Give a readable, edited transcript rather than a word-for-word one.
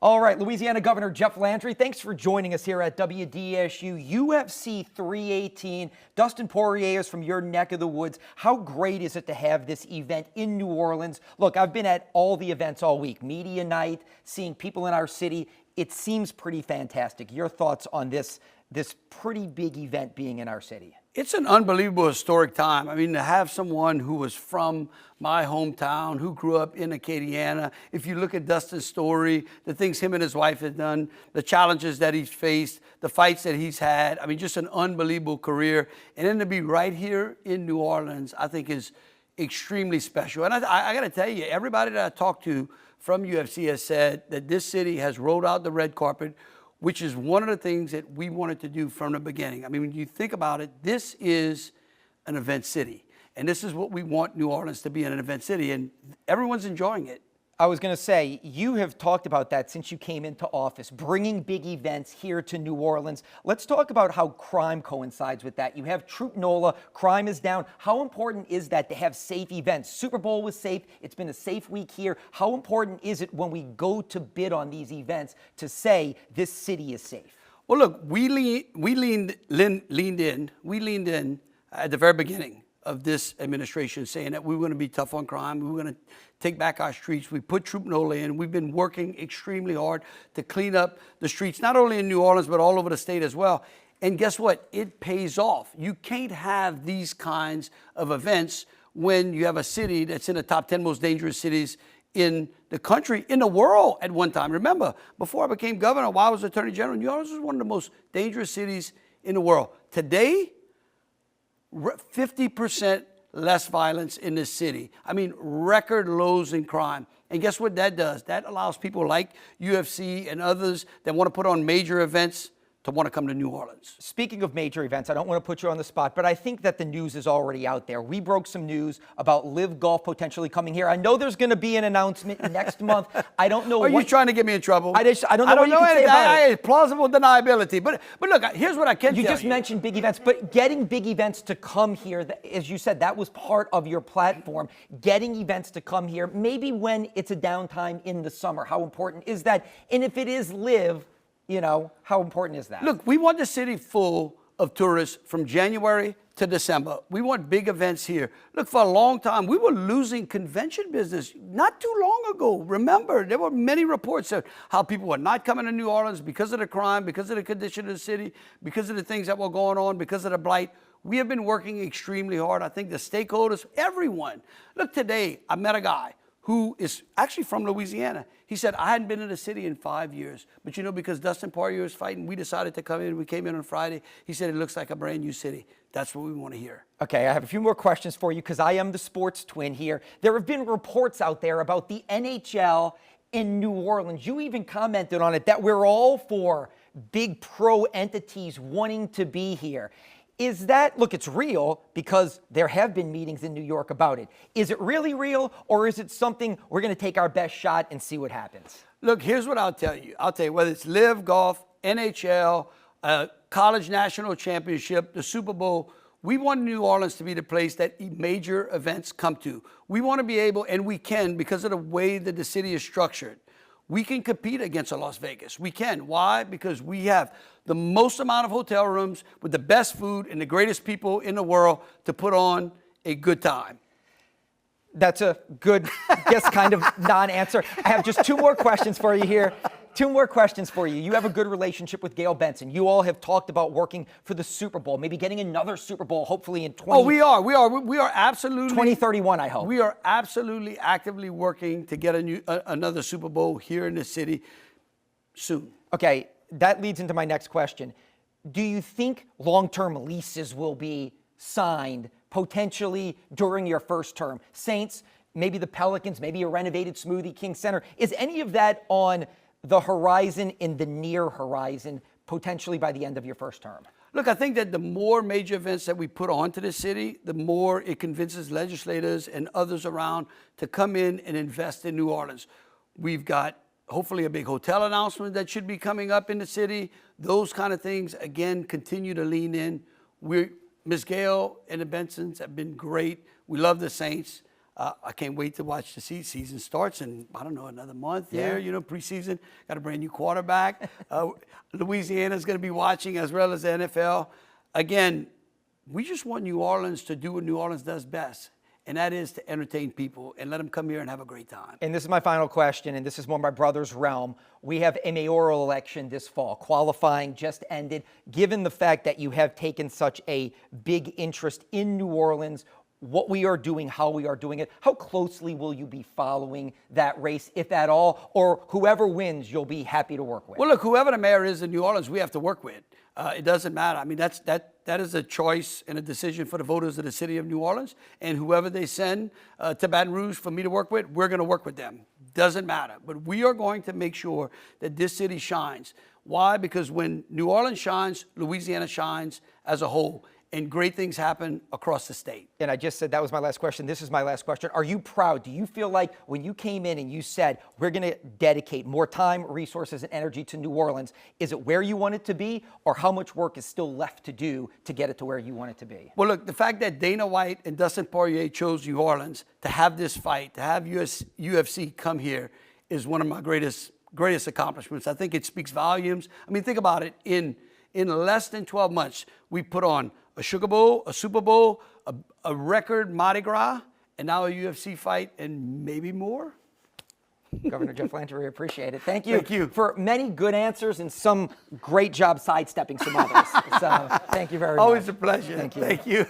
All right, Louisiana Governor Jeff Landry, thanks for joining us here at WDSU UFC 318. Dustin Poirier is from your neck of the woods. How great is it to have this event in New Orleans? Look, I've been at all the events all week. Media night, seeing people in our city. It seems pretty fantastic. Your thoughts on this pretty big event being in our city? It's an unbelievable historic time. I mean, to have someone who was from my hometown, who grew up in Acadiana, if you look at Dustin's story, the things him and his wife have done, the challenges that he's faced, the fights that he's had, I mean, just an unbelievable career. And then to be right here in New Orleans, I think is extremely special. And I got to tell you, everybody that I talked to from UFC has said that this city has rolled out the red carpet, which is one of the things that we wanted to do from the beginning. I mean, when you think about it, this is an event city. And this is what we want New Orleans to be, an event city. And everyone's enjoying it. I was going to say, you have talked about that since you came into office, bringing big events here to New Orleans. Let's talk about how crime coincides with that. You have Troop NOLA, crime is down. How important is that to have safe events? Super Bowl was safe. It's been a safe week here. How important is it when we go to bid on these events to say this city is safe? Well, look, we leaned in at the very beginning of this administration, saying that we were going to be tough on crime. We were going to take back our streets. We put Troop NOLA in. We've been working extremely hard to clean up the streets, not only in New Orleans, but all over the state as well. And guess what? It pays off. You can't have these kinds of events when you have a city that's in the top 10 most dangerous cities in the country, in the world at one time. Remember, before I became governor, while I was Attorney General, New Orleans was one of the most dangerous cities in the world. Today, 50% less violence in this city. I mean, record lows in crime. And guess what that does? That allows people like UFC and others that want to put on major events to want to come to New Orleans. Speaking of major events, I don't want to put you on the spot, but I think that the news is already out there. We broke some news about LIV Golf potentially coming here. I know there's going to be an announcement next month. I don't know. Are you trying to get me in trouble? I don't know what you can say about it. Plausible deniability. But look, here's what I can tell you. You just mentioned big events, but getting big events to come here, as you said, that was part of your platform. Getting events to come here, maybe when it's a downtime in the summer. How important is that? And if it is LIV, you know, how important is that? Look, we want the city full of tourists from January to December. We want big events here. Look, for a long time, we were losing convention business not too long ago. Remember, there were many reports of how people were not coming to New Orleans because of the crime, because of the condition of the city, because of the things that were going on, because of the blight. We have been working extremely hard. I think the stakeholders, everyone. Look, today, I met a guy who is actually from Louisiana. He said, I hadn't been in the city in 5 years. But you know, because Dustin Poirier was fighting, we decided to come in. We came in on Friday. He said, it looks like a brand new city. That's what we want to hear. Okay, I have a few more questions for you because I am the sports twin here. There have been reports out there about the NHL in New Orleans. You even commented on it that we're all for big pro entities wanting to be here. Is that, look, it's real because there have been meetings in New York about it. Is it really real, or is it something we're going to take our best shot and see what happens? Look, here's what I'll tell you. I'll tell you, whether it's LIV Golf, NHL, College National Championship, the Super Bowl, we want New Orleans to be the place that major events come to. We want to be able, and we can, because of the way that the city is structured, we can compete against a Las Vegas. We can. Why? Because we have the most amount of hotel rooms with the best food and the greatest people in the world to put on a good time. That's a good, kind of non-answer. I have just two more questions for you here. Two more questions for you. You have a good relationship with Gail Benson. You all have talked about working for the Super Bowl, maybe getting another Super Bowl, hopefully in 20. Oh, we are absolutely 2031. I hope we are absolutely actively working to get another Super Bowl here in the city soon. Okay, that leads into my next question. Do you think long-term leases will be signed potentially during your first term? Saints, maybe the Pelicans, maybe a renovated Smoothie King Center. Is any of that on the horizon, in the near horizon, potentially by the end of your first term? Look, I think that the more major events that we put onto the city, the more it convinces legislators and others around to come in and invest in New Orleans. We've got hopefully a big hotel announcement that should be coming up in the city. Those kind of things, again, continue to lean in. Ms. Gail and the Bensons have been great. We love the Saints. I can't wait to watch the season starts in, I don't know, another month here, you know, preseason. Got a brand new quarterback. Louisiana's going to be watching as well as the NFL. Again, we just want New Orleans to do what New Orleans does best, and that is to entertain people and let them come here and have a great time. And this is my final question, and this is more my brother's realm. We have a mayoral election this fall. Qualifying just ended. Given the fact that you have taken such a big interest in New Orleans, what we are doing, how we are doing it, how closely will you be following that race, if at all, or whoever wins, you'll be happy to work with? Well, look, whoever the mayor is in New Orleans, we have to work with. It doesn't matter. I mean, that is a choice and a decision for the voters of the city of New Orleans, and whoever they send to Baton Rouge for me to work with, we're going to work with them. Doesn't matter. But we are going to make sure that this city shines. Why? Because when New Orleans shines, Louisiana shines as a whole, and great things happen across the state. And I just said that was my last question. This is my last question. Are you proud? Do you feel like when you came in and you said, we're going to dedicate more time, resources, and energy to New Orleans, is it where you want it to be, or how much work is still left to do to get it to where you want it to be? Well, look, the fact that Dana White and Dustin Poirier chose New Orleans to have this fight, to have UFC come here, is one of my greatest accomplishments. I think it speaks volumes. I mean, think about it. In less than 12 months, we put on a Sugar Bowl, a Super Bowl, a record Mardi Gras, and now a UFC fight, and maybe more. Governor Jeff Landry, appreciate it. Thank you. Thank you for many good answers and some great job sidestepping some others. So thank you very much. Always a pleasure. Thank you. Thank you.